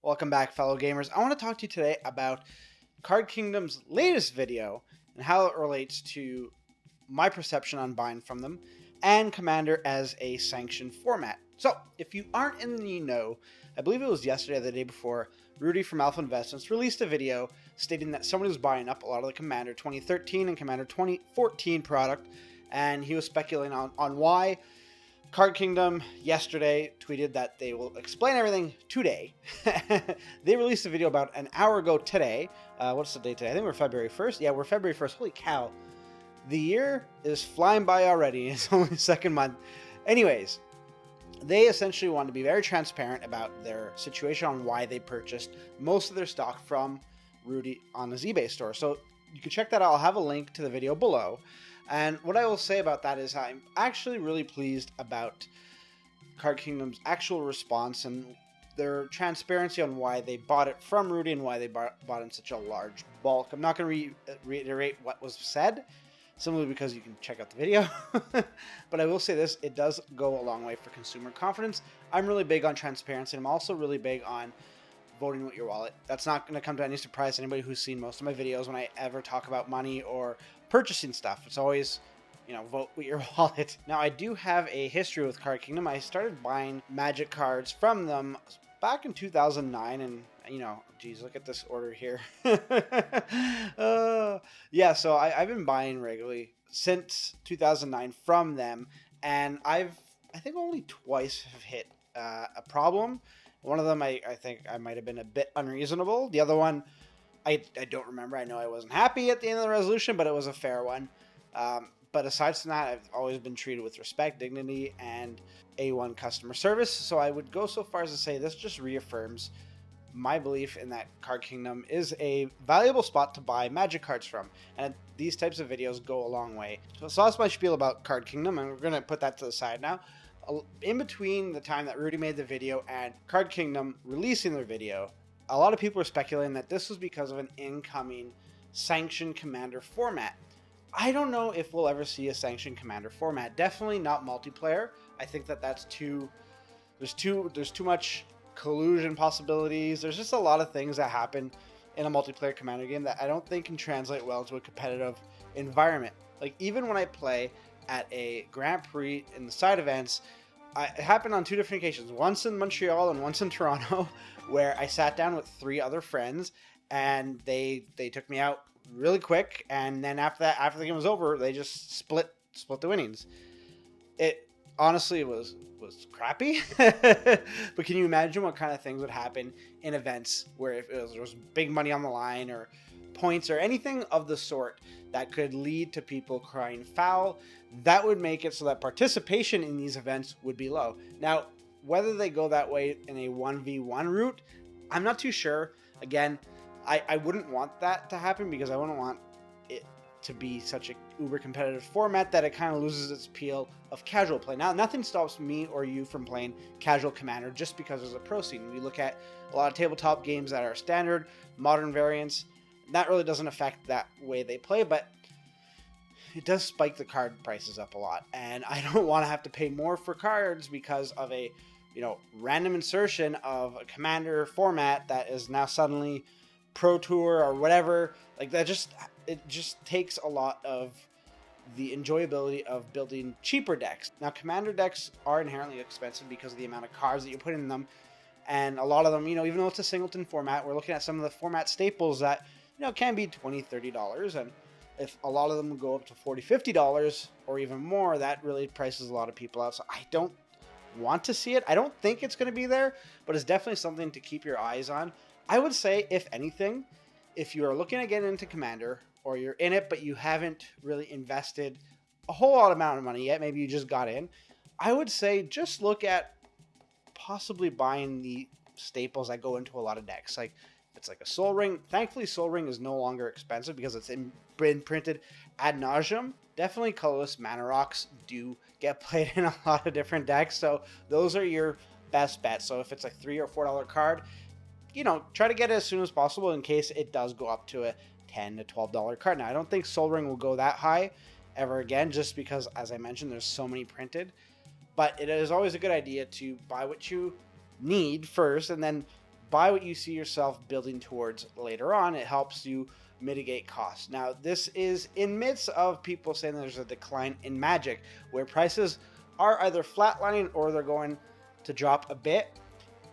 Welcome back, fellow gamers. I want to talk to you today about Card Kingdom's latest video and how it relates to my perception on buying from them and Commander as a sanctioned format. So, if you aren't in the know, I believe it was yesterday or the day before, Rudy from Alpha Investments released a video stating that somebody was buying up a lot of the Commander 2013 and Commander 2014 product, and he was speculating on why. Card Kingdom yesterday tweeted that they will explain everything today. They released a video about an hour ago today. What's the date today? I think we're February 1st. Yeah, we're February 1st. Holy cow. The year is flying by already. It's only the second month. Anyways, they essentially wanted to be very transparent about their situation on why they purchased most of their stock from Rudy on his eBay store. So you can check that out. I'll have a link to the video below. And what I will say about that is I'm actually really pleased about Card Kingdom's actual response and their transparency on why they bought it from Rudy and why they bought in such a large bulk. I'm not going to reiterate what was said, simply because you can check out the video. But I will say this, it does go a long way for consumer confidence. I'm really big on transparency, and I'm also really big on voting with your wallet. That's not going to come to any surprise to anybody who's seen most of my videos when I ever talk about money or purchasing stuff. It's always, vote with your wallet. Now, I do have a history with Card Kingdom. I started buying Magic cards from them back in 2009, and geez, look at this order here. Yeah, so I've been buying regularly since 2009 from them, and I think only twice have hit a problem. One of them, I think I might have been a bit unreasonable. The other one, I don't remember. I know I wasn't happy at the end of the resolution, but it was a fair one. But aside from that, I've always been treated with respect, dignity, and A1 customer service. So I would go so far as to say this just reaffirms my belief in that Card Kingdom is a valuable spot to buy Magic cards from. And these types of videos go a long way. So that's my spiel about Card Kingdom, and we're going to put that to the side now. In between the time that Rudy made the video and Card Kingdom releasing their video, a lot of people are speculating that this was because of an incoming sanctioned Commander format. I don't know if we'll ever see a sanctioned Commander format. Definitely not multiplayer. I think that's too... There's too much collusion possibilities. There's just a lot of things that happen in a multiplayer Commander game that I don't think can translate well to a competitive environment. Like, even when I play at a Grand Prix in the side events, it happened on two different occasions. Once in Montreal and once in Toronto, where I sat down with three other friends, and they took me out really quick. And then after the game was over, they just split the winnings. It honestly was crappy. But can you imagine what kind of things would happen in events where if there was big money on the line or points or anything of the sort that could lead to people crying foul? That would make it so that participation in these events would be low. Now, whether they go that way in a 1v1 route, I'm not too sure. Again, I wouldn't want that to happen because I wouldn't want it to be such a uber competitive format that it kind of loses its appeal of casual play. Now, nothing stops me or you from playing casual Commander just because there's a pro scene. We look at a lot of tabletop games that are standard, modern variants. That really doesn't affect that way they play, but it does spike the card prices up a lot, and I don't want to have to pay more for cards because of a random insertion of a Commander format that is now suddenly Pro Tour or whatever. Like, that it just takes a lot of the enjoyability of building cheaper decks. Now, Commander decks are inherently expensive because of the amount of cards that you put in them, and a lot of them, even though it's a singleton format, we're looking at some of the format staples that can be $20, $30, and if a lot of them go up to $40, $50 or even more, that really prices a lot of people out. So I don't want to see it. I don't think it's going to be there, but it's definitely something to keep your eyes on. I would say, if anything, if you are looking to get into Commander, or you're in it but you haven't really invested a whole lot amount of money yet, maybe you just got in, I would say just look at possibly buying the staples that go into a lot of decks. Like, it's like a Soul Ring. Thankfully, Soul Ring is no longer expensive because it's been printed ad nauseum. Definitely colorless mana rocks do get played in a lot of different decks, so those are your best bets. So if it's a $3 or $4 card, try to get it as soon as possible in case it does go up to a $10 to $12 card. Now, I don't think Soul Ring will go that high ever again, just because, as I mentioned, there's so many printed. But it is always a good idea to buy what you need first, and then buy what you see yourself building towards later on. It helps you mitigate costs. Now, this is in midst of people saying there's a decline in Magic, where prices are either flatlining or they're going to drop a bit.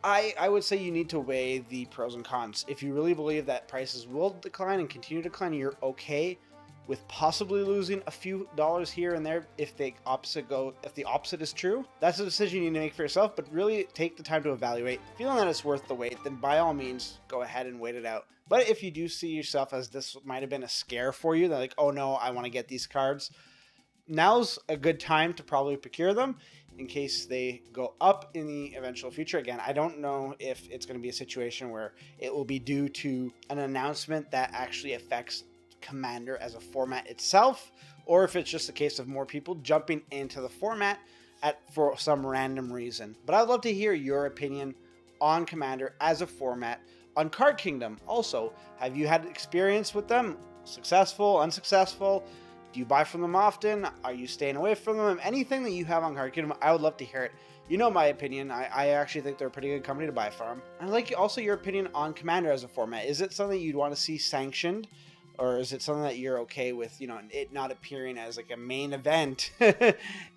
I would say you need to weigh the pros and cons. If you really believe that prices will decline and continue to decline, you're okay with possibly losing a few dollars here and there if the opposite is true. That's a decision you need to make for yourself, but really take the time to evaluate. Feeling that it's worth the wait, then by all means go ahead and wait it out. But if you do see yourself as this might have been a scare for you, that like, oh no, I want to get these cards, now's a good time to probably procure them in case they go up in the eventual future. Again, I don't know if it's going to be a situation where it will be due to an announcement that actually affects Commander as a format itself, or if it's just a case of more people jumping into the format for some random reason. But I'd love to hear your opinion on Commander as a format. On Card Kingdom also, have you had experience with them? Successful, unsuccessful? Do you buy from them often? Are you staying away from them? Anything that you have on Card Kingdom, I would love to hear it. You know my opinion. I actually think they're a pretty good company to buy from. I'd like also your opinion on Commander as a format. Is it something you'd want to see sanctioned? Or is it something that you're okay with, it not appearing as like a main event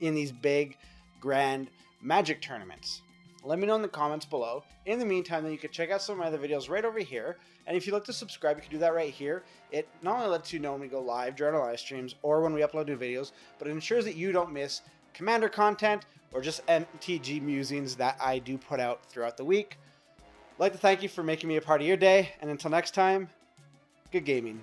in these big, grand Magic tournaments? Let me know in the comments below. In the meantime, then you can check out some of my other videos right over here. And if you'd like to subscribe, you can do that right here. It not only lets you know when we go live during our live streams or when we upload new videos, but it ensures that you don't miss Commander content or just MTG musings that I do put out throughout the week. I'd like to thank you for making me a part of your day. And until next time, good gaming.